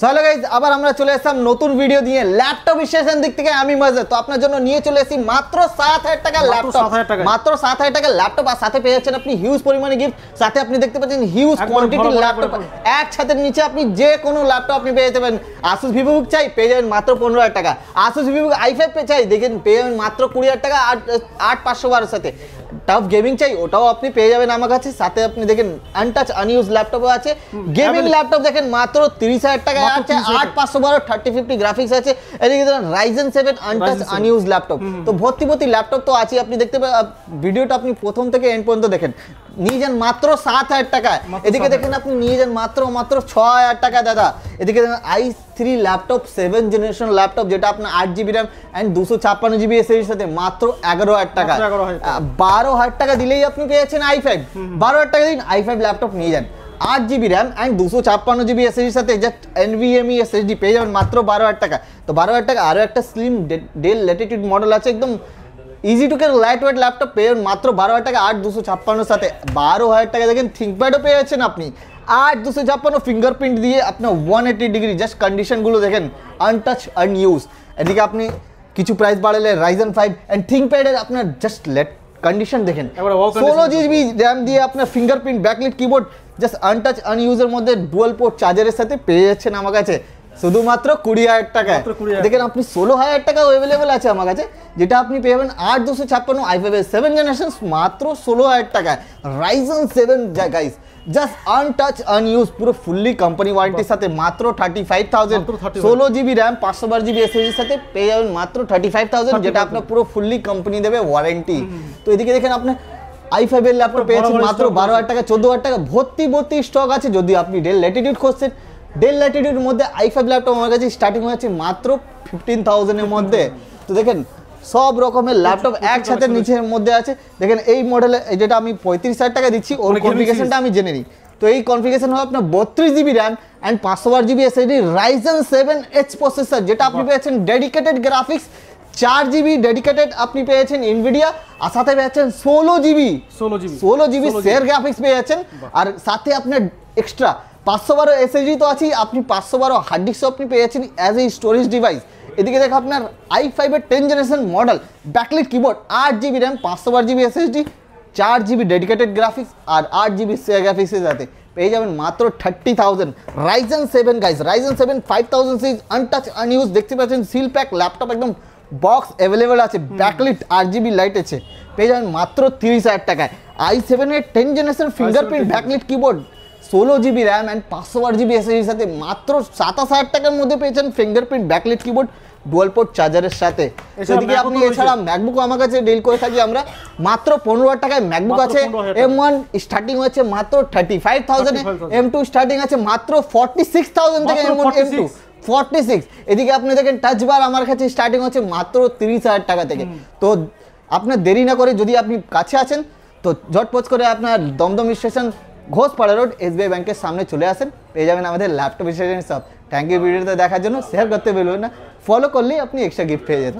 চলো গাইজ আবার আমরা চলে আসলাম নতুন ভিডিও দিয়ে ল্যাপটপ স্টেশন দিক থেকে আমি মজা তো আপনার জন্য নিয়ে চলে এসেছি মাত্র 7000 টাকা ল্যাপটপ মাত্র 7000 টাকা ল্যাপটপ আর সাথে পেয়ে যাচ্ছেন আপনি হিউজ পরিমাণে গিফট সাথে আপনি দেখতে পাচ্ছেন হিউজ কোয়ান্টিটি ল্যাপটপ এক ছাদের নিচে আপনি যে কোনো ল্যাপটপ আপনি পেয়ে যাবেন Asus VivoBook চাই পেয়ে যাবেন মাত্র 15000 টাকা Asus VivoBook i5 চাই দেখেন পেয়ে যাবেন মাত্র 20000 টাকা 8512 সাথে টাফ গেমিং চাই ওটাও আপনি পেয়ে যাবেন আমার কাছে সাথে আপনি দেখেন আনটাচ আনইউজ ল্যাপটপও আছে গেমিং ল্যাপটপ দেখেন মাত্র 30000 টাকা আছে 8512 3050 গ্রাফিক্স আছে এদিকে দেখেন Ryzen 7 আনটাচ আনইউজ ল্যাপটপ তো ভর্তি ল্যাপটপ তো আছে আপনি দেখতে পাবেন ভিডিওটা আপনি প্রথম থেকে এন্ড পর্যন্ত দেখেন নিয়ে যান মাত্র 7000 টাকা এদিকে দেখেন আপনি নিয়ে যান মাত্র 6000 টাকা দাদা এদিকে দেখেন i3 ল্যাপটপ 7 জেনারেশন ল্যাপটপ যেটা আপনার 8GB RAM and 256GB SSD এর সাথে মাত্র 11000 টাকা 12000 টাকা দিলেই আপনি পেয়েছেন i5 12000 টাকা দিন i5 ল্যাপটপ নিয়ে যান 8GB RAM and 256GB SSD এর সাথে জাস্ট NVMe SSD পেয়ে যাবেন মাত্র 12000 টাকা তো 12000 টাকা আরো একটা স্লিম ডেল ল্যাটিটিউড মডেল আছে একদম easy to carry light weight laptop পেয়ে মাত্র 12000 টাকা 8256 সাথে 12000 টাকা দেখেন থিংকপ্যাডও পেয়ে যাচ্ছেন আপনি 8256 ফিঙ্গারপ্রিন্ট দিয়ে আপনার 180 ডিগ্রি জাস্ট কন্ডিশনগুলো দেখেন আনটাচ আনইউজ এদিকে আপনি কিছু প্রাইস বাড়ালে Ryzen 5 এন্ড থিংকপ্যাডের আপনার জাস্ট লেট কন্ডিশন দেখেন 16GB RAM দিয়ে আপনার fingerprint backlight keyboard just untouch আনইউজের মধ্যে ডুয়াল পোর্ট চার্জারের সাথে পেয়ে যাচ্ছেন আমার কাছে শুধুমাত্র 20000 টাকা দেখেন আপনি 16000 টাকা अवेलेबल আছে আমার কাছে যেটা আপনি পেয়ে যাবেন 8256 i5 এর 7 জেনারেশন মাত্র 16000 টাকা Ryzen 7 গাইস জাস্ট আনটাচ আনইউজ পুরো ফুললি কোম্পানি ওয়ারেন্টির সাথে মাত্র 35000 16GB RAM 512GB SSD এর সাথে পেয়ে যাবেন মাত্র 35000 যেটা আপনার পুরো ফুললি কোম্পানি দেবে ওয়ারেন্টি তো এদিকে দেখেন আপনি i5 এর ল্যাপটপ পেয়েছেন মাত্র 12000 টাকা 14000 টাকা ভর্তি স্টক আছে যদি আপনি ডেল ল্যাটিটিউড খুঁজছেন ডেল ল্যাটিটিউডের মধ্যে i5 ল্যাপটপ আমার কাছে স্টার্টিং হচ্ছে মাত্র 15000 এর মধ্যে তো দেখেন সব রকমের ল্যাপটপ একসাথে নিচের মধ্যে আছে দেখেন এই মডেলে যেটা আমি 35000 টাকা দিচ্ছি ওর কনফিগারেশনটা আমি জেনে নিই তো এই কনফিগারেশন হবে আপনার 32GB RAM and 512GB SSD Ryzen 7H processor যেটা আপনি পেয়েছেন ডেডিকেটেড গ্রাফিক্স 4GB ডেডিকেটেড আপনি পেয়েছেন Nvidia আর সাথে পেয়েছেন 16GB শেয়ার গ্রাফিক্স পেয়ে যাচ্ছেন আর সাথে আপনার এক্সট্রা 512 SSD তো আছে আপনি 512 হার্ড ডিস্ক আপনি পেয়েছেন অ্যাজ এ স্টোরেজ ডিভাইস এদিকে দেখো আপনার i5 এর 10 generation model backlight keyboard 8GB RAM 512GB SSD 4GB dedicated graphics আর 8GB শেয়ার গ্রাফিক্সের সাথে পেয়ে যাবেন মাত্র 30000 Ryzen 7 guys Ryzen 7 5000 series untouch unused দেখতে পাচ্ছেন সিল প্যাক ল্যাপটপ একদম বক্স अवेलेबल আছে ব্যাকলাইট 8GB লাইট আছে পেয়ে যাবেন মাত্র 30000 টাকায় i7 এর 10 generation fingerprint backlight keyboard 16GB RAM and 512GB SSD এর সাথে মাত্র 27000 টাকার মধ্যে পেয়েছেন fingerprint backlight keyboard dual port চার্জারের সাথে এদিকে আপনি এছাড়া ম্যাকবুক আমার কাছে ডিল করে থাকি আমরা মাত্র 15000 টাকায় ম্যাকবুক আছে M1 স্টার্টিং হচ্ছে মাত্র 35000 M2 স্টার্টিং আছে মাত্র 46000 থেকে M1 M2 46 এদিকে আপনি দেখেন টাচ বার আমার কাছে স্টার্টিং হচ্ছে মাত্র 30000 টাকা থেকে তো আপনার দেরি না করে যদি আপনি কাছে আছেন তো ঝটপট করে আপনার Dumdum station Ghoshpara road SBI ব্যাংকের সামনে চলে আসেন পেয়ে যাবেন আমাদের ল্যাপটপ স্টেশন সব থ্যাংক ইউ ভিডিওটা দেখার জন্য শেয়ার করতে ভুলবেন না ফলো করলেই আপনি এক্সট্রা গিফট পেয়ে যেতে